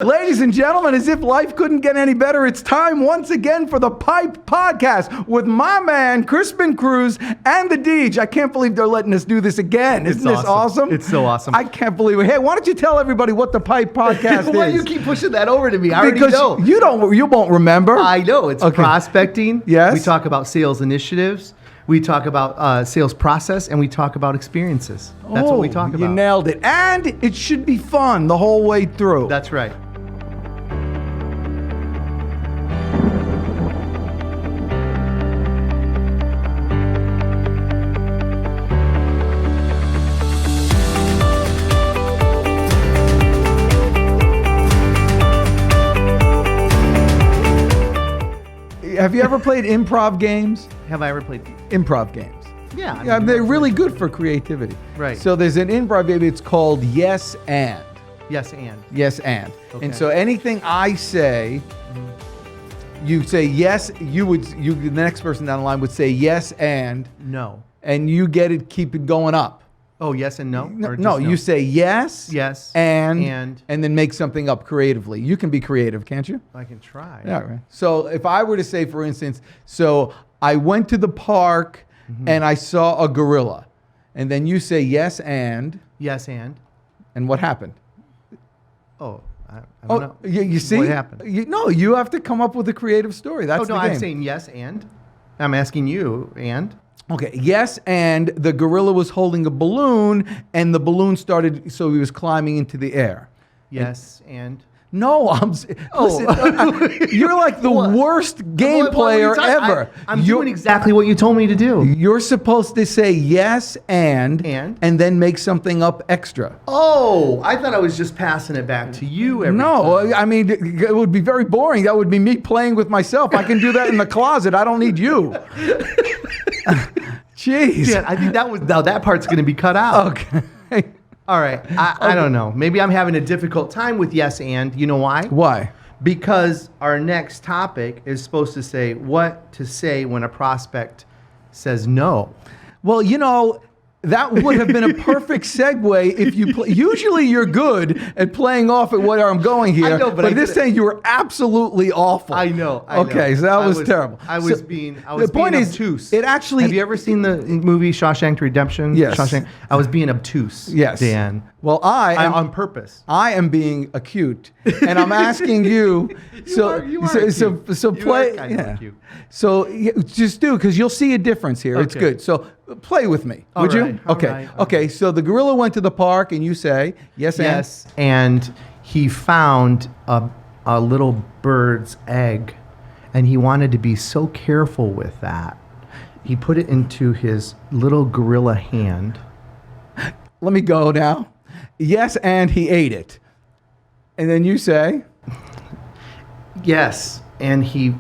Ladies and gentlemen, as if life couldn't get any better, it's time once again for the Pipe Podcast with my man, Crispin, Cruz, and the Deej. I can't believe they're letting us do this again. Isn't this awesome? It's so awesome. I can't believe it. Hey, why don't you tell everybody what the Pipe Podcast is? Why do you keep pushing that over to me? I already Because know. you won't remember. I know. It's prospecting. Yes. We talk about sales initiatives. We talk about sales process, and we talk about experiences. That's what we talk about. You nailed it. And it should be fun the whole way through. That's right. Have you ever played improv games? Have I ever played? Improv games. Yeah. Yeah, they're really good for creativity. Right. So there's an improv game. It's called Yes and. Yes, and. Yes and. Okay. And so anything I say, you say yes. The next person down the line would say yes and you get it. Keep it going up. Oh, yes and no? Or just No, you say yes. Yes. And then make something up creatively. You can be creative, can't you? I can try. Yeah. Right. So if I were to say, for instance, so I went to the park and I saw a gorilla, and then you say yes and. Yes, and what happened? Oh, I don't know. You see? What happened? You have to come up with a creative story. That's the game. I'm saying yes and. I'm asking you, and. Okay, yes, and the gorilla was holding a balloon, and the balloon started, so he was climbing into the air. Yes, and. No, listen, you're like the worst game player ever. I'm doing exactly what you told me to do. You're supposed to say yes and then make something up extra. Oh, I thought I was just passing it back to you every time. I mean, it would be very boring. That would be me playing with myself. I can do that in the closet. I don't need you. Jeez. Yeah, I think that part's going to be cut out. Okay. All right. I don't know. Maybe I'm having a difficult time with yes and. You know why? Why? Because our next topic is supposed to say what to say when a prospect says no. Well, that would have been a perfect segue if you play. Usually you're good at playing off at where I'm going here. I know, but this time you were absolutely awful. I know. Okay, so that was terrible. I was being obtuse. It actually. Have you ever seen the movie Shawshank Redemption? Yes. Shawshank. I was being obtuse. Yes. Dan. Well, I am on purpose. I am being acute, and I'm asking you. You are cute. So play. You are kind of cute. So just do, because you'll see a difference here. Okay. It's good. So play with me, would you? Okay. Okay. So the gorilla went to the park, and you say yes, and he found a little bird's egg, and he wanted to be so careful with that. He put it into his little gorilla hand. Let me go now. Yes, and he ate it. And then you say? Yes, and he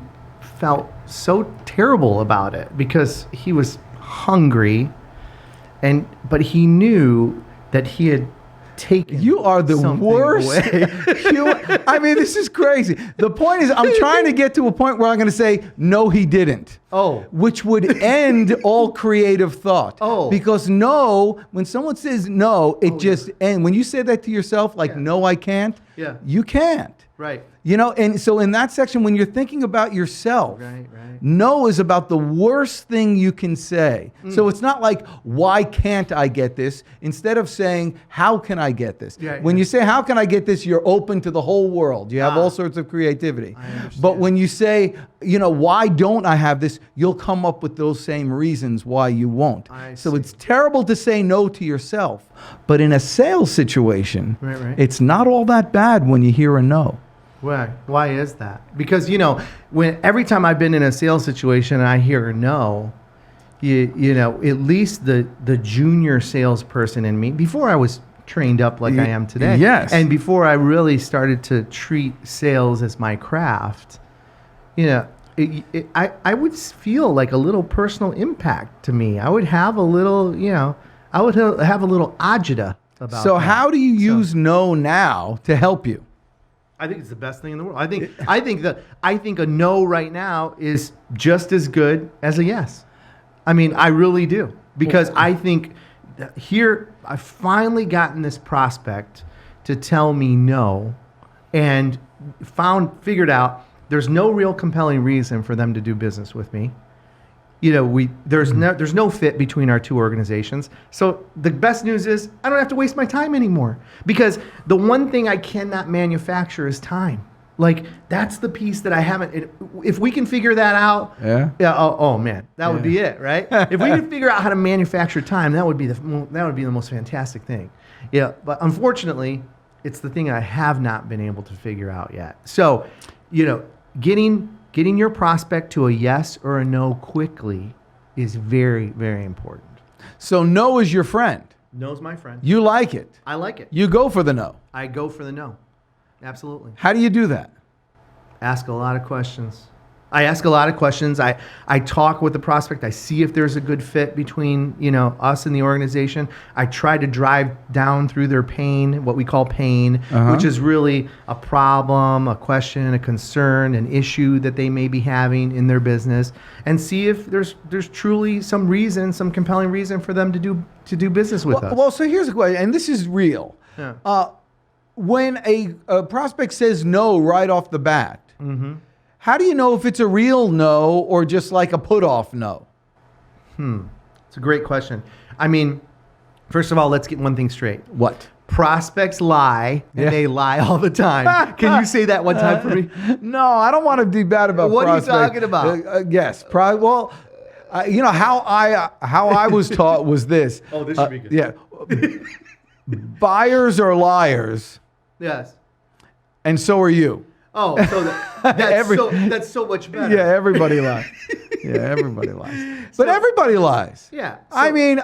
felt so terrible about it because he was hungry, but he knew that he had taken. You are the worst. I mean, this is crazy. The point is, I'm trying to get to a point where I'm going to say, no, he didn't. Oh. Which would end all creative thought. Oh. Because no, when someone says no, it just ends. When you say that to yourself, like, no, I can't, you can't. Right. And so in that section, when you're thinking about yourself, no is about the worst thing you can say. So it's not like, why can't I get this? Instead of saying, how can I get this? When you say, how can I get this, you're open to the whole world. You have all sorts of creativity. But when you say, why don't I have this? You'll come up with those same reasons why you won't. So it's terrible to say no to yourself. But in a sales situation, it's not all that bad when you hear a no. Why is that? Because, every time I've been in a sales situation and I hear a no, at least the junior salesperson in me, before I was trained up like I am today, and before I really started to treat sales as my craft, I would feel like a little personal impact to me. I would have a little, I would have a little agita about So that. How do you use no now to help you? I think it's the best thing in the world. I think a no right now is just as good as a yes. I mean, I really do. Because I think here I've finally gotten this prospect to tell me no, and figured out there's no real compelling reason for them to do business with me. There's no fit between our two organizations. So the best news is I don't have to waste my time anymore, because the one thing I cannot manufacture is time. Like, that's the piece that I haven't. If we can figure that out, oh man, that would be it, right? If we can figure out how to manufacture time, that would be the most fantastic thing. Yeah, but unfortunately, it's the thing I have not been able to figure out yet. So, getting your prospect to a yes or a no quickly is very, very important. So no is your friend. No's my friend. You like it. I like it. You go for the no. I go for the no. Absolutely. How do you do that? Ask a lot of questions. I ask a lot of questions. I talk with the prospect. I see if there's a good fit between, us and the organization. I try to drive down through their pain, what we call pain, which is really a problem, a question, a concern, an issue that they may be having in their business, and see if there's truly some compelling reason for them to do business with us. Well, so here's a question, and this is real. Yeah. When a prospect says no right off the bat, how do you know if it's a real no or just like a put-off no? It's a great question. I mean, first of all, let's get one thing straight. What? Prospects lie, and they lie all the time. Can you say that one time for me? No, I don't want to be bad about what prospects. What are you talking about? Yes. How I was taught was this. Oh, this should be good. Yeah. Buyers are liars. Yes. And so are you. Oh, so that's so much better. Yeah, everybody lies. Everybody lies. But everybody lies. Yeah. I mean,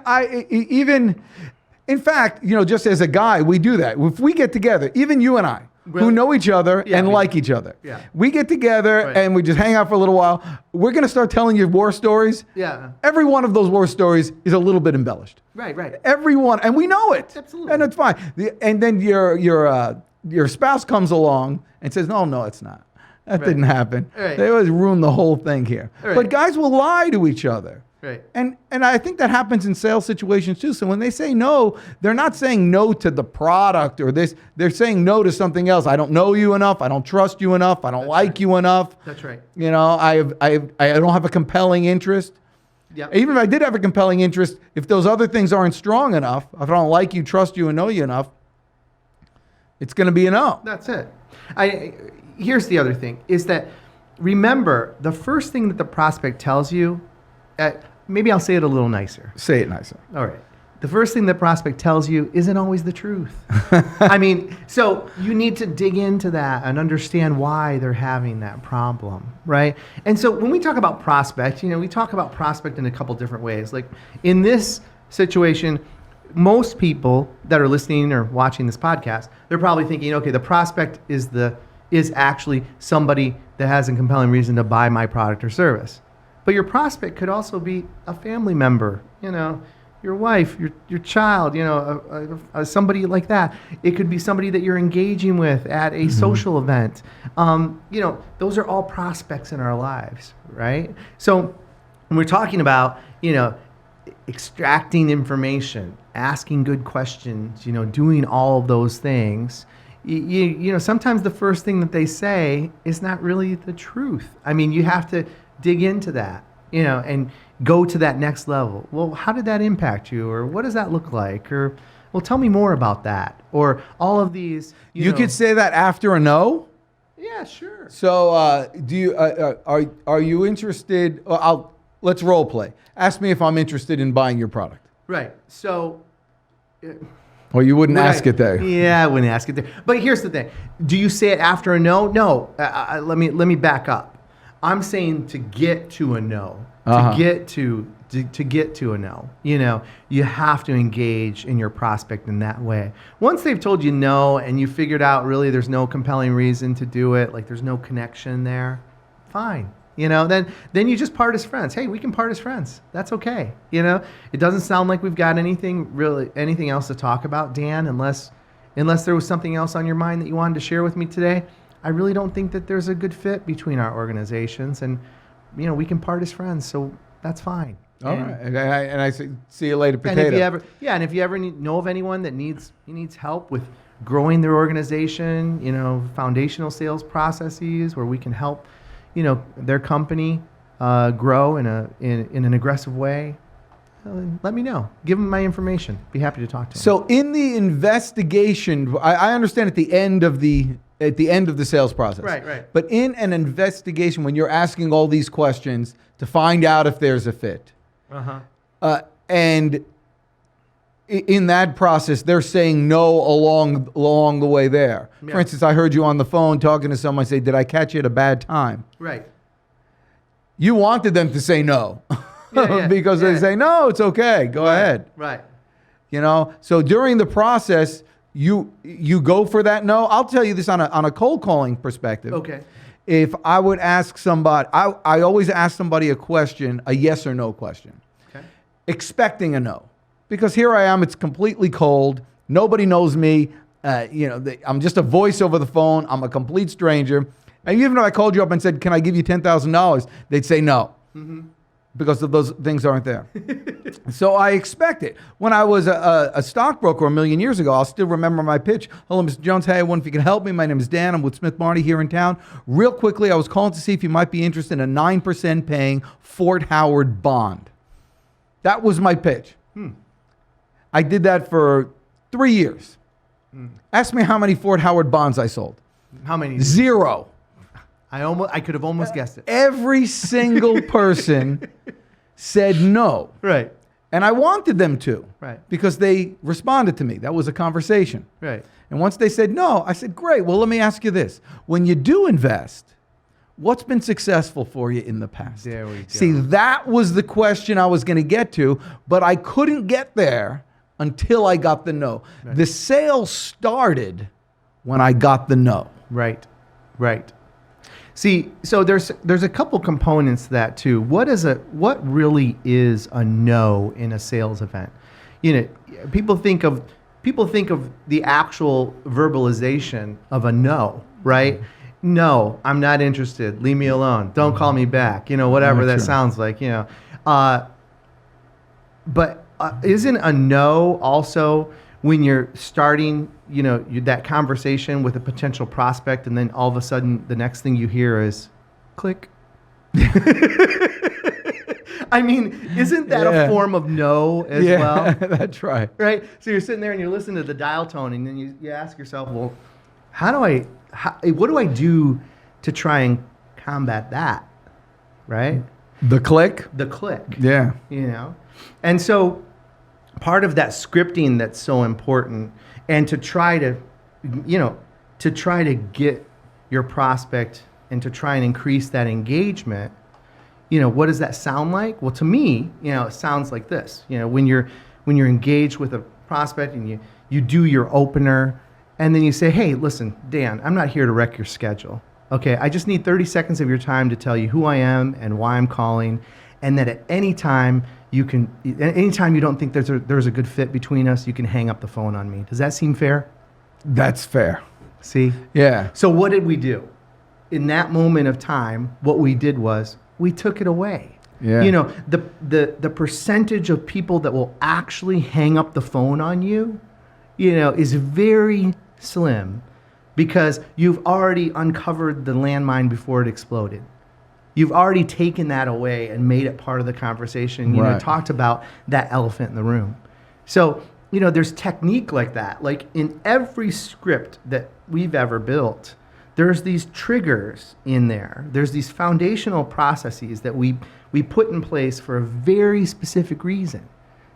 in fact, just as a guy, we do that. If we get together, even you and I, who know each other and like each other, we get together and we just hang out for a little while. We're going to start telling you war stories. Yeah. Every one of those war stories is a little bit embellished. Right. Every one, and we know it. Absolutely. And it's fine. And then your spouse comes along and says, no, it's not. That didn't happen. Right. They always ruin the whole thing here. Right. But guys will lie to each other. Right. And I think that happens in sales situations too. So when they say no, they're not saying no to the product or this. They're saying no to something else. I don't know you enough. I don't trust you enough. I don't like you enough. That's right. I don't have a compelling interest. Yeah. Even if I did have a compelling interest, if those other things aren't strong enough, if I don't like you, trust you, and know you enough, it's going to be a no. That's it. Here's the other thing, is that, remember, the first thing that the prospect tells you, maybe I'll say it a little nicer. Say it nicer. All right. The first thing the prospect tells you isn't always the truth. I mean, so you need to dig into that and understand why they're having that problem, right? And so when we talk about prospect, we talk about prospect in a couple different ways. Like in this situation, most people that are listening or watching this podcast, they're probably thinking, okay, the prospect is actually somebody that has a compelling reason to buy my product or service. But your prospect could also be a family member, your wife, your child, somebody like that. It could be somebody that you're engaging with at a social event. Those are all prospects in our lives, right? So when we're talking about, extracting information, asking good questions, doing all of those things, sometimes the first thing that they say is not really the truth. I mean, you have to dig into that, and go to that next level. Well, how did that impact you? Or what does that look like? Or, well, tell me more about that. Or all of these. You could say that after a no? Yeah, sure. So do you are you interested? Let's role play. Ask me if I'm interested in buying your product. Right. So. Or you wouldn't ask it there. Yeah, I wouldn't ask it there. But here's the thing. Do you say it after a no? No. Let me back up. I'm saying to get to a no. To get to a no. You have to engage in your prospect in that way. Once they've told you no and you figured out really there's no compelling reason to do it, like there's no connection there, fine. Then you just part as friends. Hey, we can part as friends. That's okay. It doesn't sound like we've got anything else to talk about, Dan, unless there was something else on your mind that you wanted to share with me today. I really don't think that there's a good fit between our organizations, and we can part as friends, so that's fine. All right. And I see you later, potato. And if you ever know of anyone that needs help with growing their organization, foundational sales processes where we can help, their company grow in an aggressive way, let me know. Give them my information. Be happy to talk to them. So in the investigation, I understand at the end of the sales process. Right. But in an investigation, when you're asking all these questions to find out if there's a fit, and in that process, they're saying no along the way there. Yeah. For instance, I heard you on the phone talking to someone. Say, "Did I catch you at a bad time?" Right. You wanted them to say no. Because they say, no, it's okay. Go ahead. Right. So during the process, you go for that no. I'll tell you this on a cold calling perspective. Okay. If I would ask somebody, I always ask somebody a question, a yes or no question. Okay. Expecting a no. Because here I am, it's completely cold. Nobody knows me. I'm just a voice over the phone. I'm a complete stranger. And even if I called you up and said, can I give you $10,000? They'd say no. Mm-hmm. Because of those things aren't there. So I expect it. When I was a stockbroker a million years ago, I'll still remember my pitch. Hello, Mr. Jones. Hey, I wonder if you can help me. My name is Dan. I'm with Smith Barney here in town. Real quickly, I was calling to see if you might be interested in a 9% paying Fort Howard bond. That was my pitch. I did that for 3 years. Ask me how many Fort Howard bonds I sold. How many? 0. I could have almost guessed it. Every single person said no. Right. And I wanted them to. Right. Because they responded to me. That was a conversation. Right. And once they said no, I said, great. Well, let me ask you this. When you do invest, what's been successful for you in the past? There we go. See, that was the question I was going to get to, but I couldn't get there until I got the no. Right. The sale started when I got the no. Right. See, so there's a couple components to that too. What really is a no in a sales event? People think of the actual verbalization of a no, right? No, I'm not interested. Leave me alone. Don't call me back. Whatever that sounds like. But isn't a no also when you're starting, that conversation with a potential prospect, and then all of a sudden the next thing you hear is click? I mean, isn't that a form of no as well? That's right. Right? So you're sitting there and you're listening to the dial tone, and then you ask yourself, well, what do I do to try and combat that? Right? The click? The click. Yeah. And so part of that scripting that's so important, and to try to get your prospect and to try and increase that engagement, what does that sound like? Well, to me, it sounds like this. When you're engaged with a prospect and you do your opener, and then you say, hey, listen, Dan, I'm not here to wreck your schedule. Okay, I just need 30 seconds of your time to tell you who I am and why I'm calling, and that at any time anytime you don't think there's a good fit between us, you can hang up the phone on me. Does that seem fair? That's fair. See? Yeah. So what did we do? In that moment of time, what we did was we took it away. Yeah. The percentage of people that will actually hang up the phone on you, is very slim, because you've already uncovered the landmine before it exploded. You've already taken that away and made it part of the conversation. Talked about that elephant in the room. So, there's technique like that. Like in every script that we've ever built, there's these triggers in there. There's these foundational processes that we put in place for a very specific reason,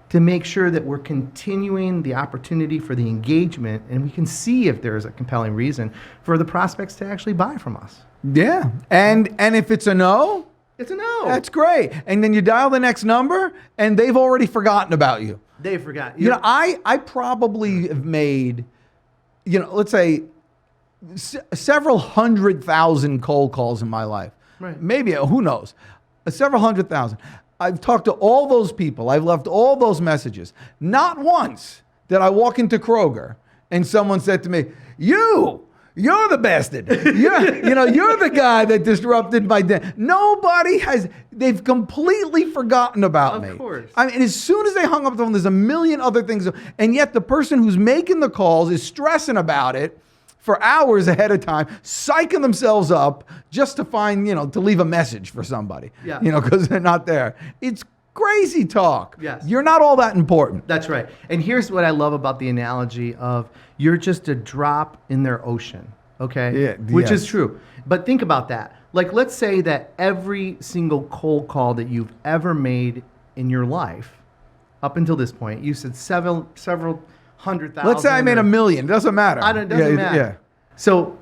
to make sure that we're continuing the opportunity for the engagement, and we can see if there's a compelling reason for the prospects to actually buy from us. Yeah. And if it's a no, it's a no. That's great. And then you dial the next number and they've already forgotten about you. They forgot. I probably have made, let's say several 100,000 cold calls in my life. Right. Maybe, who knows, several 100,000. I've talked to all those people. I've left all those messages. Not once did I walk into Kroger and someone said to me, You're the bastard. You're the guy that disrupted my day. Nobody has, they've completely forgotten about me. Of course. I mean, as soon as they hung up the phone, there's a million other things. And yet the person who's making the calls is stressing about it for hours ahead of time, psyching themselves up just to find, to leave a message for somebody. Yeah. Because they're not there. It's crazy talk. Yes. You're not all that important. That's right. And here's what I love about the analogy of you're just a drop in their ocean, okay? Yeah, Which yes. is true. But think about that. Like, let's say that every single cold call that you've ever made in your life, up until this point, you said several 100,000. Let's say I made 1 million. It doesn't matter. It doesn't matter. Yeah. So,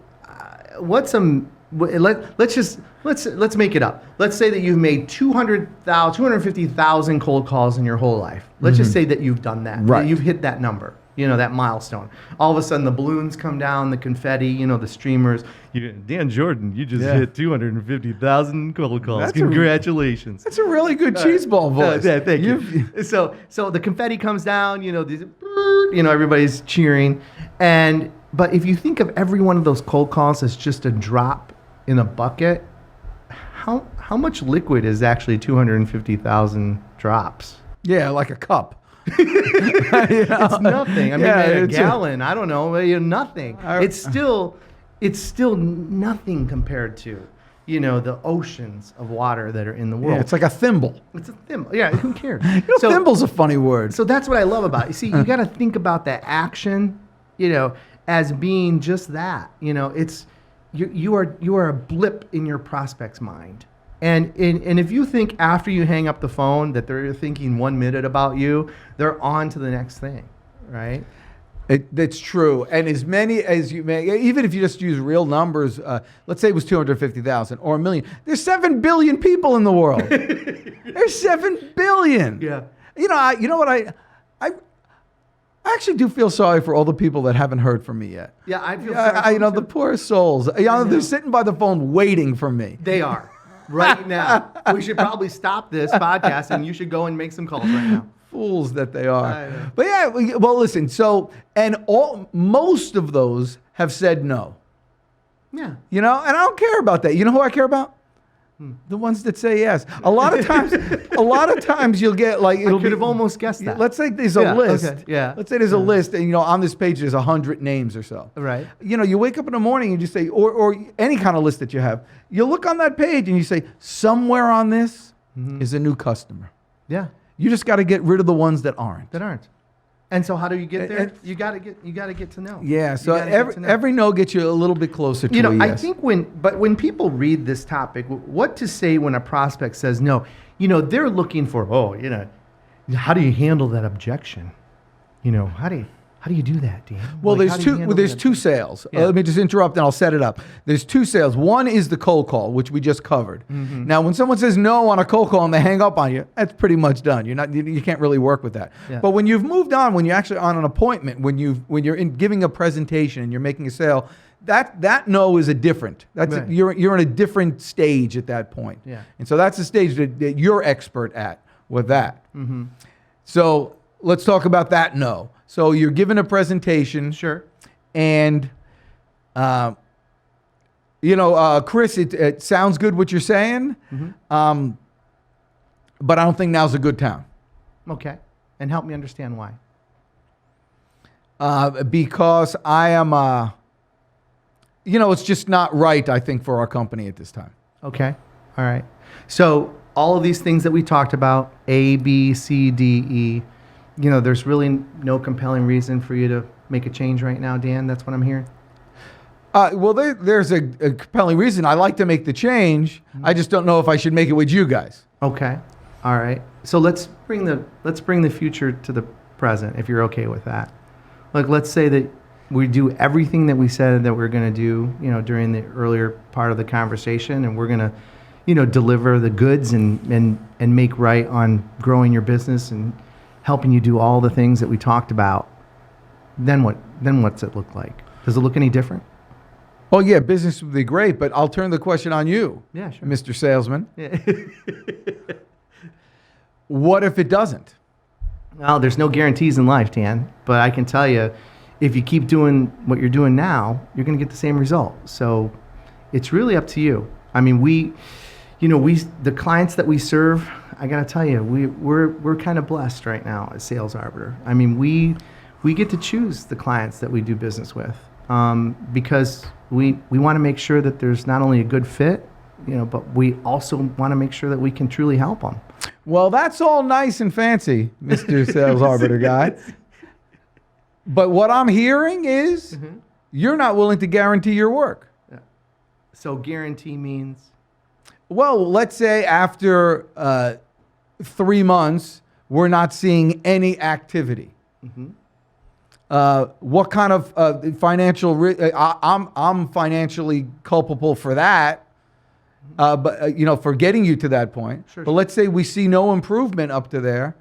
let's make it up. Let's say that you've made 250,000 cold calls in your whole life. Let's just say that you've done that. Right. That you've hit that number, that milestone. All of a sudden, the balloons come down, the confetti, the streamers. Dan Jourdan, you just hit 250,000 cold calls. Congratulations. That's a really good cheese ball voice. Yeah, thank you. So the confetti comes down. Everybody's cheering, but if you think of every one of those cold calls as just a drop in a bucket, how much liquid is actually 250,000 drops? Yeah, like a cup. It's nothing. I mean, a it's gallon. I don't know. Nothing. It's still nothing compared to the oceans of water that are in the world. Yeah, it's like a thimble. It's a thimble. Yeah, who cares? Thimble's a funny word. So that's what I love about it. You see, you got to think about that action, as being just that. It's you are a blip in your prospect's mind. And if you think after you hang up the phone that they're thinking 1 minute about you, they're on to the next thing, right? That's true. And as many as you may, even if you just use real numbers, let's say it was 250,000 or 1 million, there's 7 billion people in the world. There's 7 billion. Yeah. You know what I actually do feel sorry for all the people that haven't heard from me yet. Yeah, I feel sorry. The poor souls. They're sitting by the phone waiting for me. They are. Right now. We should probably stop this podcast and you should go and make some calls right now. Fools that they are. I know. But yeah, well, listen. So, most of those have said no. Yeah. And I don't care about that. You know who I care about? The ones that say yes. A lot of times you'll get like, I could have almost guessed that. Let's say there's a list. Okay, yeah. Let's say there's a list, and on this page there's 100 names or so. Right. You wake up in the morning and you say, or any kind of list that you have, you look on that page and you say, somewhere on this is a new customer. Yeah. You just got to get rid of the ones that aren't. And so how do you get there? You got to get to know. Yeah, so every no gets you a little bit closer to a yes. I think when people read this topic, what to say when a prospect says no, they're looking for, how do you handle that objection? How do you do that, Dan? Well, there's two sales. Yeah. Let me just interrupt and I'll set it up. There's 2 sales. One is the cold call, which we just covered. Mm-hmm. Now, when someone says no on a cold call and they hang up on you, that's pretty much done. You can't really work with that. Yeah. But when you've moved on, when you're actually on an appointment, when you're giving a presentation and you're making a sale, that no is a different. Right. You're in a different stage at that point. Yeah. And so that's the stage that you're expert at with that. Mm-hmm. So let's talk about that no. So you're giving a presentation. Sure. And, Chris, it sounds good what you're saying, Mm-hmm. but I don't think now's a good time. Okay. And help me understand why. Because I am, it's just not right, I think, for our company at this time. Okay. All right. So all of these things that we talked about, A, B, C, D, E, there's really no compelling reason for you to make a change right now, Dan? That's what I'm hearing? Well, there's a compelling reason. I like to make the change. I just don't know if I should make it with you guys. Okay. All right. So let's bring the future to the present, if you're okay with that. Like, let's say that we do everything that we said that we're going to do, during the earlier part of the conversation, and we're going to, deliver the goods and make right on growing your business and helping you do all the things that we talked about. Then what? Then what's it look like? Does it look any different? Oh, yeah, business would be great, but I'll turn the question on you, Yeah, sure. Mr. Salesman. Yeah. What if it doesn't? Well, there's no guarantees in life, Dan, but I can tell you, if you keep doing what you're doing now, you're going to get the same result. So it's really up to you. I mean, the clients that we serve, I got to tell you, we're kind of blessed right now as Sales Arbiter. I mean, we get to choose the clients that we do business with, because we want to make sure that there's not only a good fit, but we also want to make sure that we can truly help them. Well, that's all nice and fancy, Mr. Sales Arbiter guy. But what I'm hearing is you're not willing to guarantee your work. Yeah. So guarantee means? Well, let's say after 3 months, we're not seeing any activity. What kind of financial? I'm financially culpable for that, but for getting you to that point. Sure. But let's say we see no improvement up to there.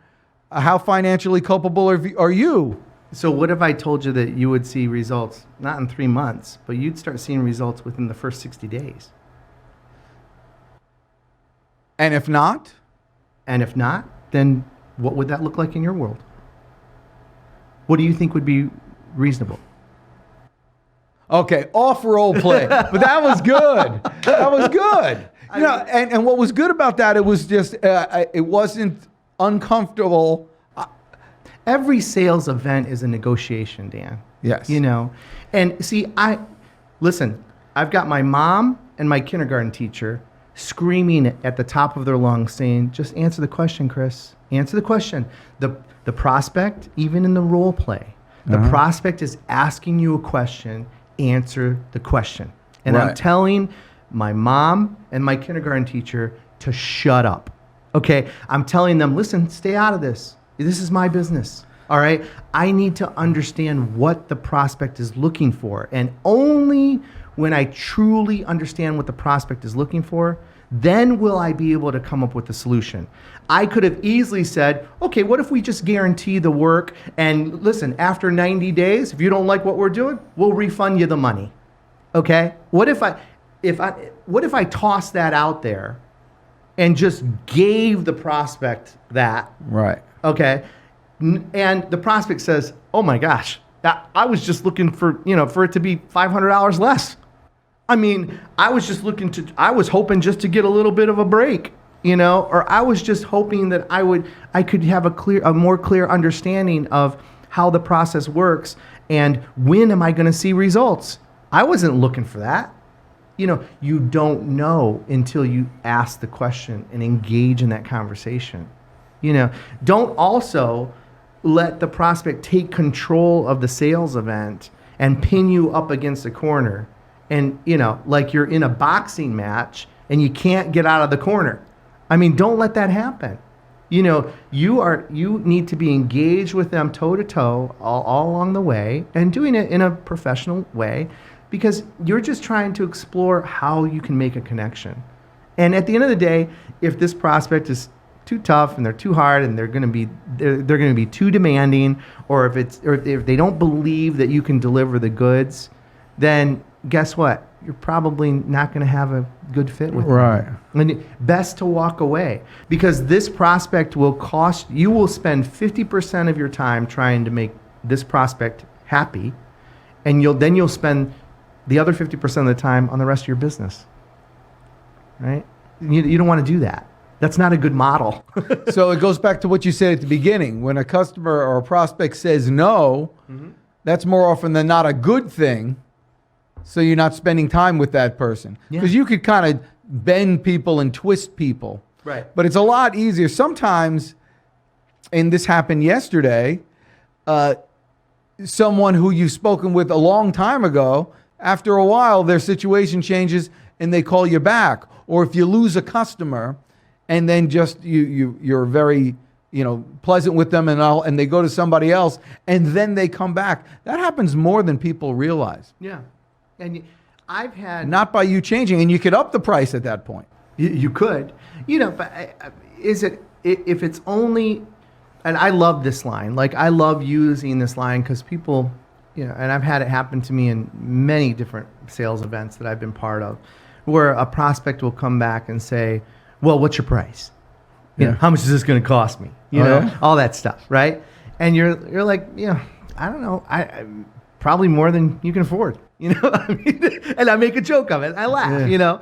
How financially culpable are you? So what if I told you that you would see results not in 3 months, but you'd start seeing results within the first 60 days? And if not? And if not, then what would that look like in your world? What do you think would be reasonable? Okay, off role play, but that was good. That was good. And what was good about that, it was just it wasn't uncomfortable. Every sales event is a negotiation, Dan. Yes. And see, I've got my mom and my kindergarten teacher screaming at the top of their lungs saying, just answer the question, Chris. Answer the question. The prospect, even in the role play, the prospect is asking you a question, answer the question. And I'm telling my mom and my kindergarten teacher to shut up. Okay? I'm telling them, listen, stay out of this. This is my business. All right? I need to understand what the prospect is looking for. And only when I truly understand what the prospect is looking for, then will I be able to come up with a solution. I could have easily said, okay, what if we just guarantee the work, and listen, after 90 days, if you don't like what we're doing, we'll refund you the money. Okay? What if I toss that out there and just gave the prospect that? Right. Okay? And the prospect says, oh my gosh, I was just looking for it to be $500 less. I mean, I was hoping just to get a little bit of a break, or I was just hoping that I could have a more clear understanding of how the process works and when am I going to see results. I wasn't looking for that. You don't know until you ask the question and engage in that conversation. Don't also let the prospect take control of the sales event and pin you up against a corner. And, like you're in a boxing match and you can't get out of the corner. I mean, don't let that happen. You need to be engaged with them toe to toe all along the way and doing it in a professional way, because you're just trying to explore how you can make a connection. And at the end of the day, if this prospect is too tough and they're too hard and they're going to be too demanding, or if they don't believe that you can deliver the goods, then guess what? You're probably not going to have a good fit with them. And best to walk away, because this prospect will spend 50% of your time trying to make this prospect happy, and you'll spend the other 50% of the time on the rest of your business. Right? You don't want to do that. That's not a good model. So it goes back to what you said at the beginning. When a customer or a prospect says no, that's more often than not a good thing. So you're not spending time with that person. Because you could kind of bend people and twist people. Right. But it's a lot easier. Sometimes, and this happened yesterday, someone who you've spoken with a long time ago, after a while, their situation changes and they call you back. Or if you lose a customer and then just you're very pleasant with them and they go to somebody else and then they come back. That happens more than people realize. Yeah. And I've had... Not by you changing, and you could up the price at that point. You could. But if it's only... And I love this line. Like, I love using this line because people, and I've had it happen to me in many different sales events that I've been part of, where a prospect will come back and say, well, what's your price? How much is this going to cost me? All that stuff, right? And you're like, I don't know. probably more than you can afford. You know, I mean, and I make a joke of it. I laugh, you know,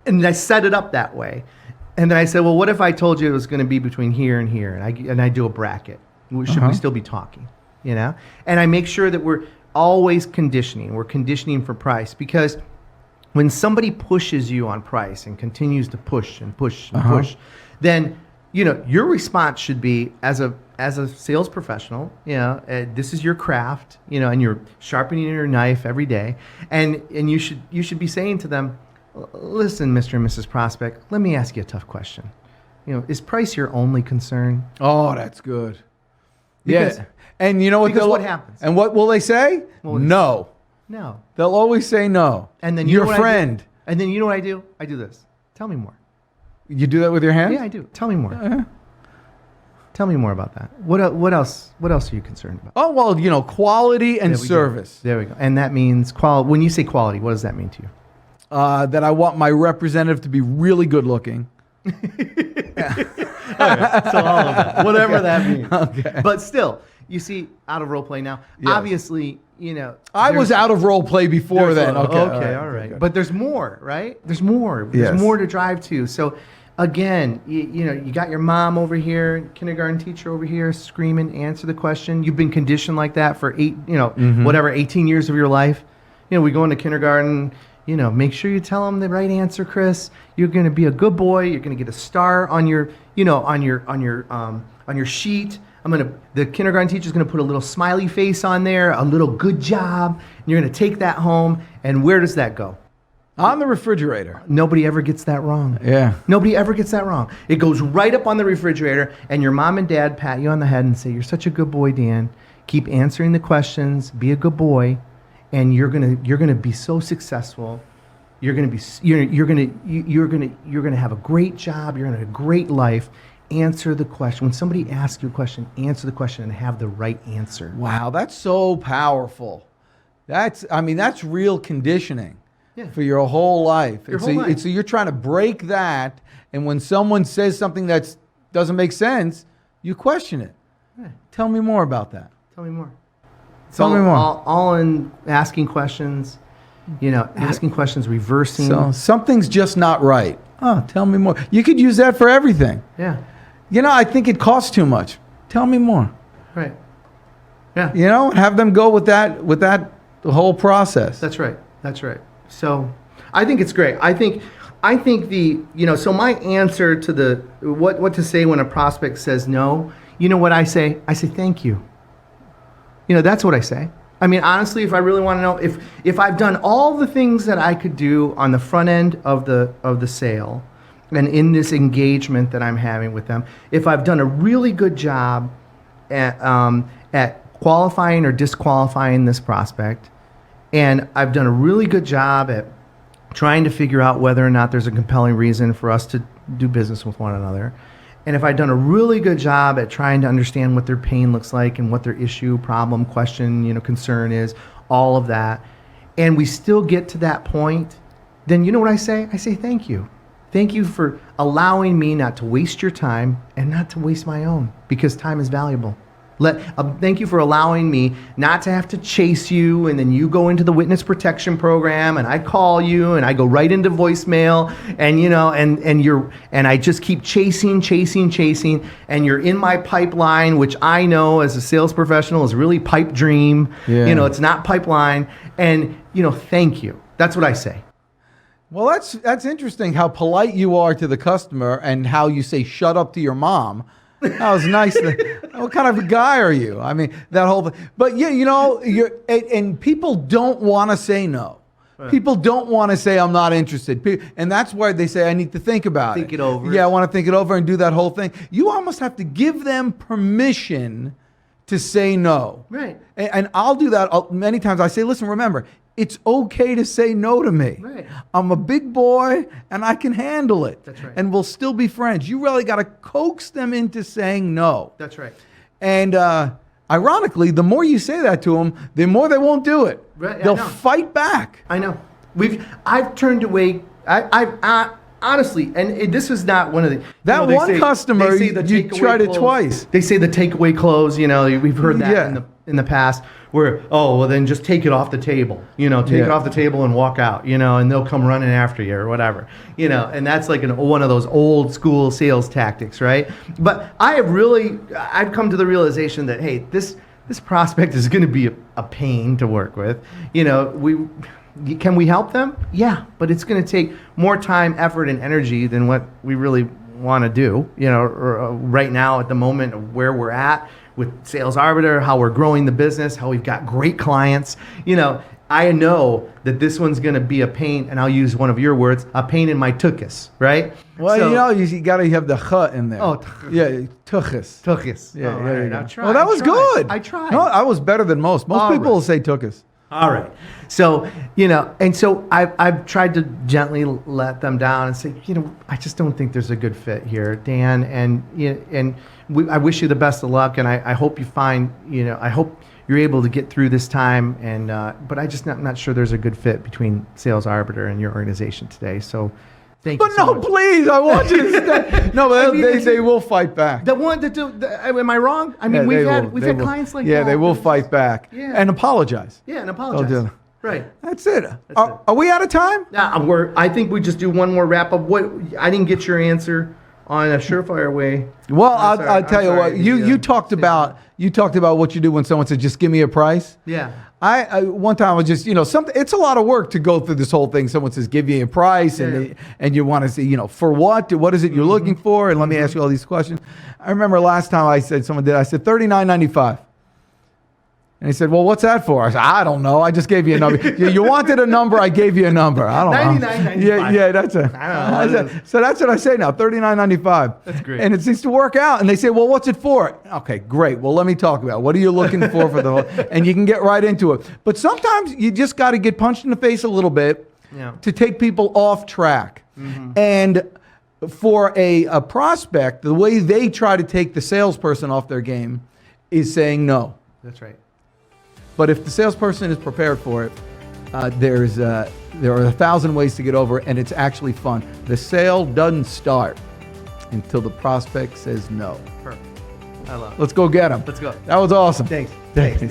and I set it up that way. And then I said, well, what if I told you it was going to be between here and here, and I do a bracket? Should we still be talking? You know, and I make sure that we're always conditioning. We're conditioning for price, because when somebody pushes you on price and continues to push and push and push, then you know your response should be as a sales professional. You know, this is your craft. You know, and you're sharpening your knife every day, and you should be saying to them, listen, Mr. and Mrs. Prospect, let me ask you a tough question. You know, is price your only concern? Oh, that's good. Because, yeah. And you know what? What happens? And what will they say? No. No. They'll always say no. And then your friend. And then you know what I do? I do this. Tell me more. You do that with your hands? Yeah, I do. Tell me more. Tell me more about that. What else? What else are you concerned about? Oh, well, you know, quality and service. There we go. And that means quality. When you say quality, what does that mean to you? That I want my representative to be really good looking. Okay, so all of that, whatever that means. Okay. But still, you see, out of role play now. Yes. Obviously, you know. I was out of role play before then. Okay, all right. But there's more, right? There's more. There's more to drive to. So, again, you know, you got your mom over here, kindergarten teacher over here, screaming, answer the question. You've been conditioned like that for 18 years of your life. You know, we go into kindergarten. You know, make sure you tell them the right answer, Chris. You're going to be a good boy. You're going to get a star on your, you know, on your sheet. The kindergarten teacher's going to put a little smiley face on there, a little good job. And you're going to take that home. And where does that go? On the refrigerator. Nobody ever gets that wrong. Yeah. Nobody ever gets that wrong. It goes right up on the refrigerator, and your mom and dad pat you on the head and say, "You're such a good boy, Dan. Keep answering the questions. Be a good boy." And you're gonna be so successful. You're gonna have a great job. You're gonna have a great life. Answer the question. When somebody asks you a question, answer the question and have the right answer. Wow, that's so powerful. That's real conditioning for your whole life. So you're trying to break that, and when someone says something that doesn't make sense, you question it. Yeah. Tell me more about that. Tell me more. Tell me more. All in asking questions, you know, asking questions, reversing. So something's just not right. Oh, tell me more. You could use that for everything. Yeah. You know, I think it costs too much. Tell me more. Right. Yeah. You know, have them go with that the whole process. That's right. That's right. So I think it's great. I think so my answer to the what to say when a prospect says no, you know what I say? I say thank you. You know, that's what I say. I mean, honestly, if I really want to know, if I've done all the things that I could do on the front end of the sale and in this engagement that I'm having with them, if I've done a really good job at qualifying or disqualifying this prospect, and I've done a really good job at trying to figure out whether or not there's a compelling reason for us to do business with one another, and if I've done a really good job at trying to understand what their pain looks like and what their issue, problem, question, you know, concern is, all of that, and we still get to that point, then you know what I say? I say thank you. Thank you for allowing me not to waste your time and not to waste my own, because time is valuable. Thank you for allowing me not to have to chase you, and then you go into the witness protection program, and I call you, and I go right into voicemail, and you know, and I just keep chasing, and you're in my pipeline, which I know as a sales professional is really pipe dream. Yeah. You know, it's not pipeline, and you know, thank you. That's what I say. Well, that's interesting how polite you are to the customer and how you say shut up to your mom. That was nice. What kind of a guy are you? I mean, that whole thing. But yeah, you know, and people don't want to say no. Right. People don't want to say I'm not interested. And that's why they say I need to think about it. Think it over. Yeah, I want to think it over and do that whole thing. You almost have to give them permission to say no. Right. And I'll do that many times. I say, listen, remember, it's okay to say no to me. Right. I'm a big boy and I can handle it. That's right. And we'll still be friends. You really got to coax them into saying no. That's right. And ironically, the more you say that to them, the more they won't do it. Right. They'll fight back. I know. I've turned away. I honestly, and this is not one of the that one customer. You tried it twice. They say the takeaway clothes. You know, we've heard that in the past where, oh, well, then just take it off the table, take it off the table and walk out, and they'll come running after you or whatever, and that's like one of those old school sales tactics, right? But I've come to the realization that, hey, this prospect is going to be a pain to work with. Can we help them? Yeah, but it's going to take more time, effort, and energy than what we really want to do, right now at the moment of where we're at with Sales Arbiter, how we're growing the business, how we've got great clients. I know that this one's going to be a pain, and I'll use one of your words, a pain in my tuchus, right? Well, you got to have the ch in there. Oh, yeah, tuchus. Tuchus. Yeah, all there you right, go. I'll try. Well, that was good. I tried. No, I was better than most. Most people will say tuchus. All right. So, and so I've tried to gently let them down and say, I just don't think there's a good fit here, Dan. And I wish you the best of luck. And I hope you find, I hope you're able to get through this time. And, but I'm not sure there's a good fit between Sales Arbiter and your organization today. So thank you so much. Please, I want you to stay. No, but they will fight back. The one that am I wrong? I mean, we've had clients like that. Yeah, they will fight back and apologize. Yeah, and apologize. Right. That's it. Are we out of time? I think we just do one more wrap up. I didn't get your answer on a surefire way. Well, I'll tell you what. You talked about what you do when someone says, "Just give me a price." Yeah. I one time I was just something. It's a lot of work to go through this whole thing. Someone says, "Give you a price," and you want to see for what? What is it you're looking for? And let me ask you all these questions. I remember last time I said $39.95. And he said, "Well, what's that for?" I said, "I don't know. I just gave you a number. You wanted a number. I gave you a number. I don't know." $99.95. Yeah, that's it. I don't know. So that's what I say now. $39.95. That's great. And it seems to work out. And they say, "Well, what's it for?" Okay, great. Well, let me talk about it. What are you looking for the whole? And you can get right into it. But sometimes you just got to get punched in the face a little bit to take people off track. Mm-hmm. And for a prospect, the way they try to take the salesperson off their game is saying no. That's right. But if the salesperson is prepared for it, there are 1,000 ways to get over it, and it's actually fun. The sale doesn't start until the prospect says no. Perfect. I love it. Let's go get them. Let's go. That was awesome. Thanks. Thanks.